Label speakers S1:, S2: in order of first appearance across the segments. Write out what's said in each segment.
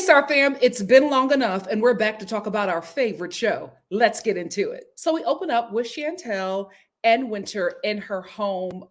S1: Star fam, it's been long enough, and we're back to talk about our favorite show. Let's get into it. So we open up with Chantel and Winter in her home,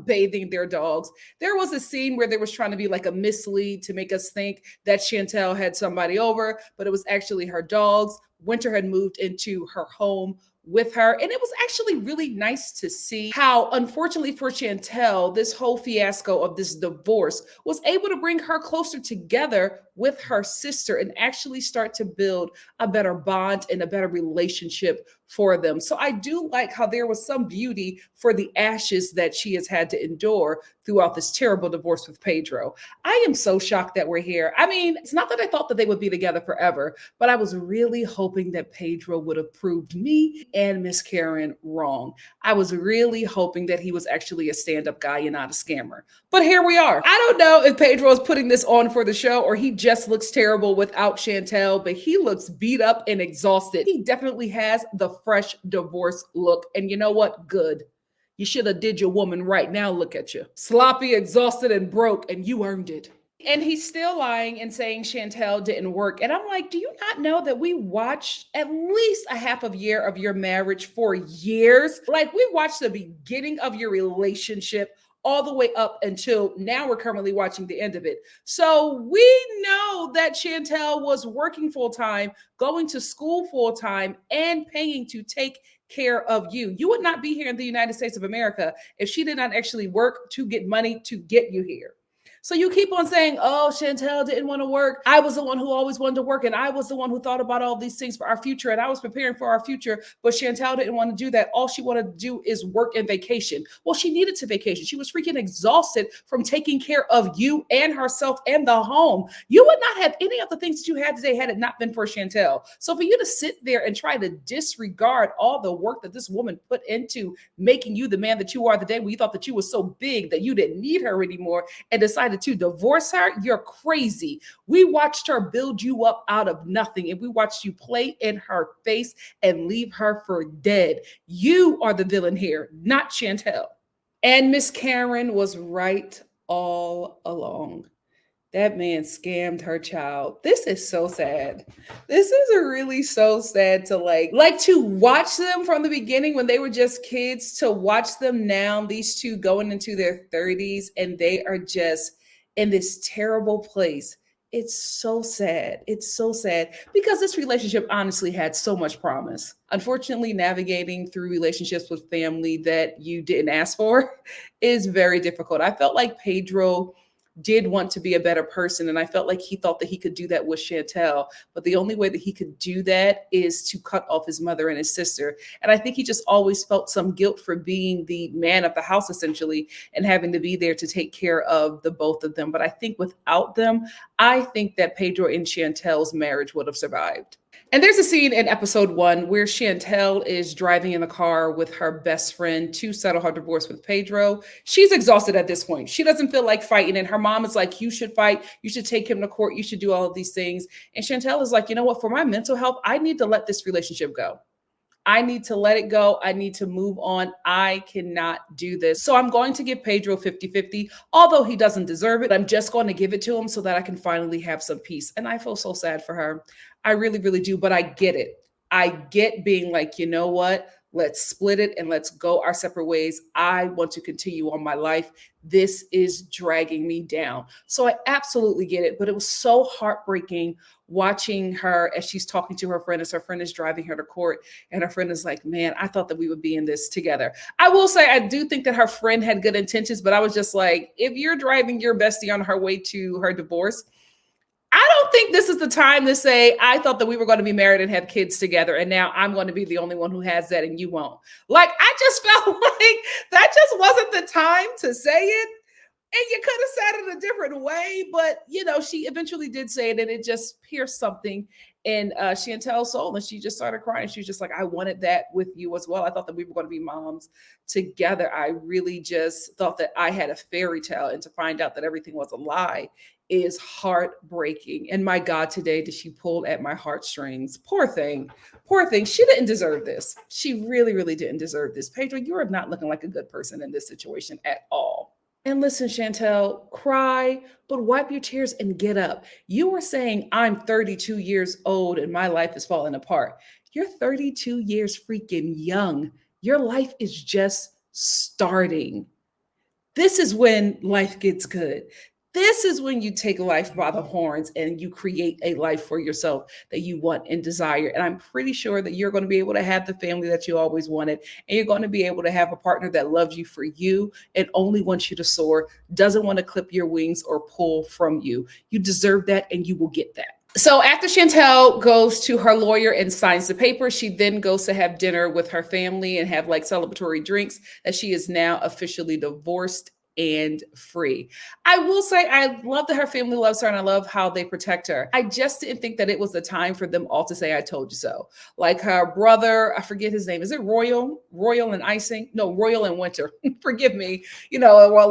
S1: bathing their dogs. There was a scene where there was trying to be like a mislead to make us think that Chantel had somebody over, but it was actually her dogs. Winter had moved into her home with her. And it was actually really nice to see how, unfortunately for Chantel, this whole fiasco of this divorce was able to bring her closer together with her sister and actually start to build a better bond and a better relationship for them. So I do like how there was some beauty for the ashes that she has had to endure throughout this terrible divorce with Pedro. I am so shocked that we're here. I mean, it's not that I thought that they would be together forever, but I was really hoping that Pedro would have proved me and Miss Karen wrong. I was really hoping that he was actually a stand-up guy and not a scammer. But here we are. I don't know if Pedro is putting this on for the show or he just looks terrible without Chantel, but he looks beat up and exhausted. He definitely has the fresh divorce look. And you know what? Good. You should have did your woman right. Now look at you. Sloppy, exhausted, and broke, and you earned it. And he's still lying and saying Chantel didn't work. And I'm like, do you not know that we watched at least a half of year of your marriage for years? Like, we watched the beginning of your relationship all the way up until now we're currently watching the end of it. So we know that Chantel was working full time, going to school full time, and paying to take care of you. You would not be here in the United States of America if she did not actually work to get money to get you here. So you keep on saying, oh, Chantel didn't want to work. I was the one who always wanted to work. And I was the one who thought about all these things for our future. And I was preparing for our future. But Chantel didn't want to do that. All she wanted to do is work and vacation. Well, she needed to vacation. She was freaking exhausted from taking care of you and herself and the home. You would not have any of the things that you had today had it not been for Chantel. So for you to sit there and try to disregard all the work that this woman put into making you the man that you are today, when you thought that you were so big that you didn't need her anymore and decided to divorce her, you're crazy. We watched her build you up out of nothing, and we watched you play in her face and leave her for dead. You are the villain here, not Chantel. And Miss Karen was right all along. That man scammed her child. This is so sad. This is really so sad to like to watch them from the beginning when they were just kids to watch them now, these two going into their 30s, and they are just in this terrible place. It's so sad. It's so sad because this relationship honestly had so much promise. Unfortunately, navigating through relationships with family that you didn't ask for is very difficult. I felt like Pedro did want to be a better person. And I felt like he thought that he could do that with Chantel. But the only way that he could do that is to cut off his mother and his sister. And I think he just always felt some guilt for being the man of the house, essentially, and having to be there to take care of the both of them. But I think without them, I think that Pedro and Chantel's marriage would have survived. And there's a scene in episode 1 where Chantel is driving in the car with her best friend to settle her divorce with Pedro. She's exhausted at this point. She doesn't feel like fighting. And her mom is like, you should fight. You should take him to court. You should do all of these things. And Chantel is like, you know what? For my mental health, I need to let this relationship go. I need to let it go. I need to move on. I cannot do this. So I'm going to give Pedro 50-50, although he doesn't deserve it. I'm just going to give it to him so that I can finally have some peace. And I feel so sad for her. I really, really do. But I get it. I get being like, you know what? Let's split it and let's go our separate ways. I want to continue on my life. This is dragging me down. So I absolutely get it. But it was so heartbreaking watching her as she's talking to her friend, as her friend is driving her to court. And her friend is like, man, I thought that we would be in this together. I will say, I do think that her friend had good intentions, but I was just like, if you're driving your bestie on her way to her divorce, I don't think this is the time to say, I thought that we were going to be married and have kids together, and now I'm going to be the only one who has that and you won't. Like, I just felt like that just wasn't the time to say it. And you could have said it a different way, but, you know, she eventually did say it, and it just pierced something in Chantel's soul, and she just started crying. She was just like, I wanted that with you as well. I thought that we were going to be moms together. I really just thought that I had a fairy tale, and to find out that everything was a lie is heartbreaking. And my God, today did she pull at my heartstrings. Poor thing. Poor thing. She didn't deserve this. She really, really didn't deserve this. Pedro, you are not looking like a good person in this situation at all. And listen, Chantel, cry, but wipe your tears and get up. You were saying, I'm 32 years old and my life is falling apart. You're 32 years freaking young. Your life is just starting. This is when life gets good. This is when you take life by the horns and you create a life for yourself that you want and desire. And I'm pretty sure that you're going to be able to have the family that you always wanted. And you're going to be able to have a partner that loves you for you and only wants you to soar, doesn't want to clip your wings or pull from you. You deserve that and you will get that. So after Chantel goes to her lawyer and signs the paper, she then goes to have dinner with her family and have like celebratory drinks that she is now officially divorced and free. I will say I love that her family loves her and I love how they protect her. I just didn't think that it was the time for them all to say, I told you so. Like her brother, I forget his name. Is it Royal? Royal and Icing? No, Royal and Winter. Forgive me. You know, we're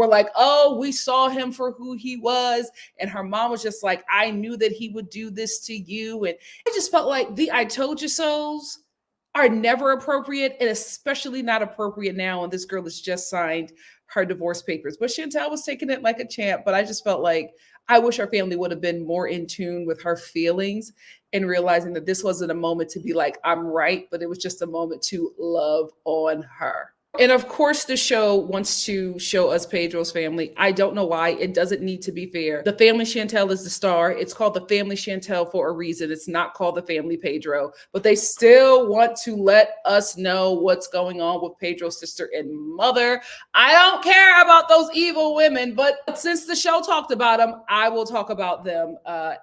S1: like, oh, we saw him for who he was. And her mom was just like, I knew that he would do this to you. And I just felt like the I told you so's are never appropriate, and especially not appropriate now when this girl has just signed her divorce papers. But Chantel was taking it like a champ, but I just felt like I wish her family would have been more in tune with her feelings and realizing that this wasn't a moment to be like, I'm right, but it was just a moment to love on her. And of course, the show wants to show us Pedro's family. I don't know why. It doesn't need to be fair. The family Chantel is the star. It's called the family Chantel for a reason. It's not called the family Pedro, but they still want to let us know what's going on with Pedro's sister and mother. I don't care about those evil women, but since the show talked about them, I will talk about them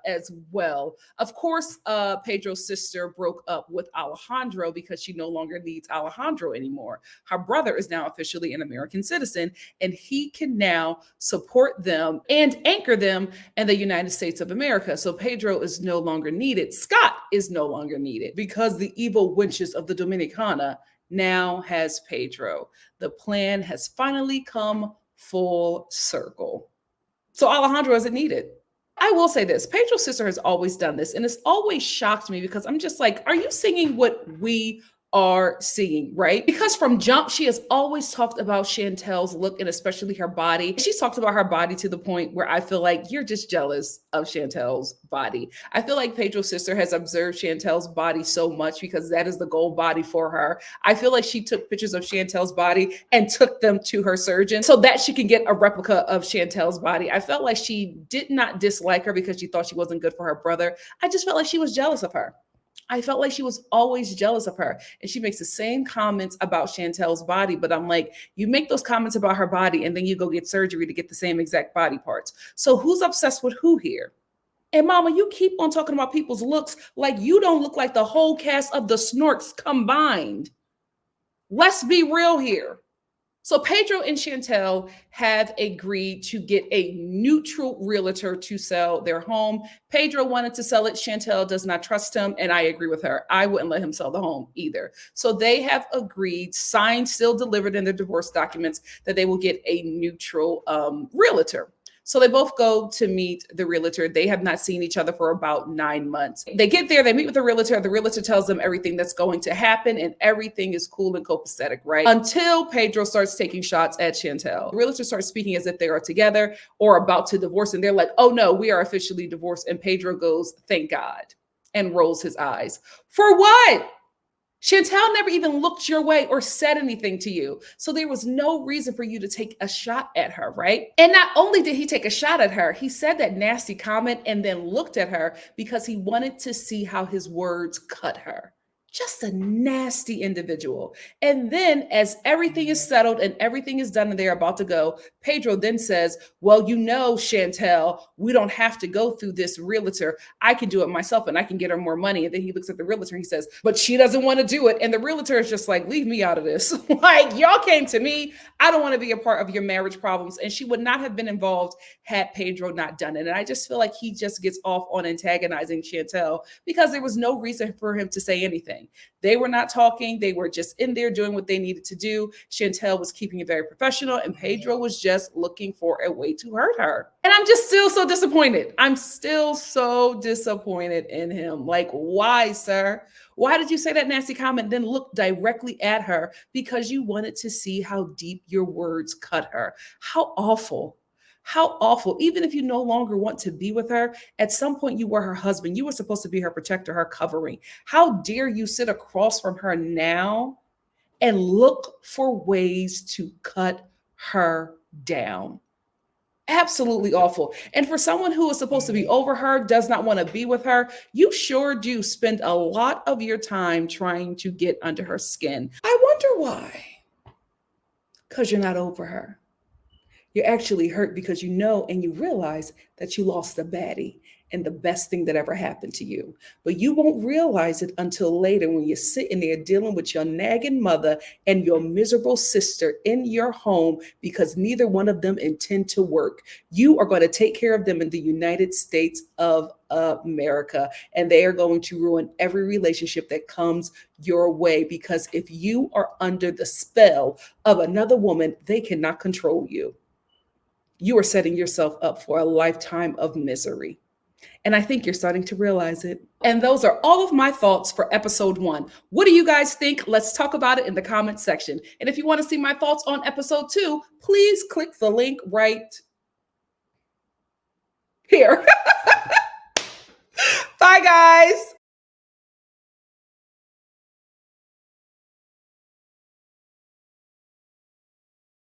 S1: as well. Of course, Pedro's sister broke up with Alejandro because she no longer needs Alejandro anymore. Her brother is now officially an American citizen, and he can now support them and anchor them in the United States of America. So Pedro is no longer needed. Scott is no longer needed because the evil wenches of the Dominicana now has Pedro. The plan has finally come full circle. So Alejandro isn't needed. I will say this, Pedro's sister has always done this, and it's always shocked me because I'm just like, are you singing what we are seeing, right? Because from jump, she has always talked about Chantel's look and especially her body. She's talked about her body to the point where I feel like you're just jealous of Chantel's body. I feel like Pedro's sister has observed Chantel's body so much because that is the goal body for her. I feel like she took pictures of Chantel's body and took them to her surgeon so that she can get a replica of Chantel's body. I felt like she did not dislike her because she thought she wasn't good for her brother. I just felt like she was jealous of her. I felt like she was always jealous of her. And she makes the same comments about Chantel's body. But I'm like, you make those comments about her body and then you go get surgery to get the same exact body parts. So who's obsessed with who here? And mama, you keep on talking about people's looks like you don't look like the whole cast of the Snorks combined. Let's be real here. So Pedro and Chantel have agreed to get a neutral realtor to sell their home. Pedro wanted to sell it. Chantel does not trust him, and I agree with her. I wouldn't let him sell the home either. So they have agreed, signed, still delivered in their divorce documents, that they will get a neutral realtor. So they both go to meet the realtor. They have not seen each other for about 9 months. They get there, they meet with the realtor. The realtor tells them everything that's going to happen and everything is cool and copacetic, right? Until Pedro starts taking shots at Chantel. The realtor starts speaking as if they are together or about to divorce. And they're like, oh no, we are officially divorced. And Pedro goes, thank God, and rolls his eyes. For what? Chantel never even looked your way or said anything to you. So there was no reason for you to take a shot at her, right? And not only did he take a shot at her, he said that nasty comment and then looked at her because he wanted to see how his words cut her. Just a nasty individual. And then as everything is settled and everything is done and they're about to go, Pedro then says, well, you know, Chantel, we don't have to go through this realtor. I can do it myself and I can get her more money. And then he looks at the realtor and he says, but she doesn't want to do it. And the realtor is just like, leave me out of this. Like, y'all came to me. I don't want to be a part of your marriage problems. And she would not have been involved had Pedro not done it. And I just feel like he just gets off on antagonizing Chantel because there was no reason for him to say anything. anything. They were not talking. They were just in there doing what they needed to do. Chantel was keeping it very professional, and Pedro was just looking for a way to hurt her. And I'm just still so disappointed. I'm still so disappointed in him. Like, why, sir? Why did you say that nasty comment, then look directly at her? Because you wanted to see how deep your words cut her. How awful. How awful. Even if you no longer want to be with her, at some point you were her husband. You were supposed to be her protector, her covering. How dare you sit across from her now and look for ways to cut her down? Absolutely awful. And for someone who is supposed to be over her, does not want to be with her, you sure do spend a lot of your time trying to get under her skin. I wonder why. Because you're not over her. You're actually hurt because you know and you realize that you lost a baddie and the best thing that ever happened to you. But you won't realize it until later when you're sitting there dealing with your nagging mother and your miserable sister in your home because neither one of them intend to work. You are going to take care of them in the United States of America, and they are going to ruin every relationship that comes your way because if you are under the spell of another woman, they cannot control you. You are setting yourself up for a lifetime of misery. And I think you're starting to realize it. And those are all of my thoughts for episode 1. What do you guys think? Let's talk about it in the comments section. And if you want to see my thoughts on episode 2, please click the link right here.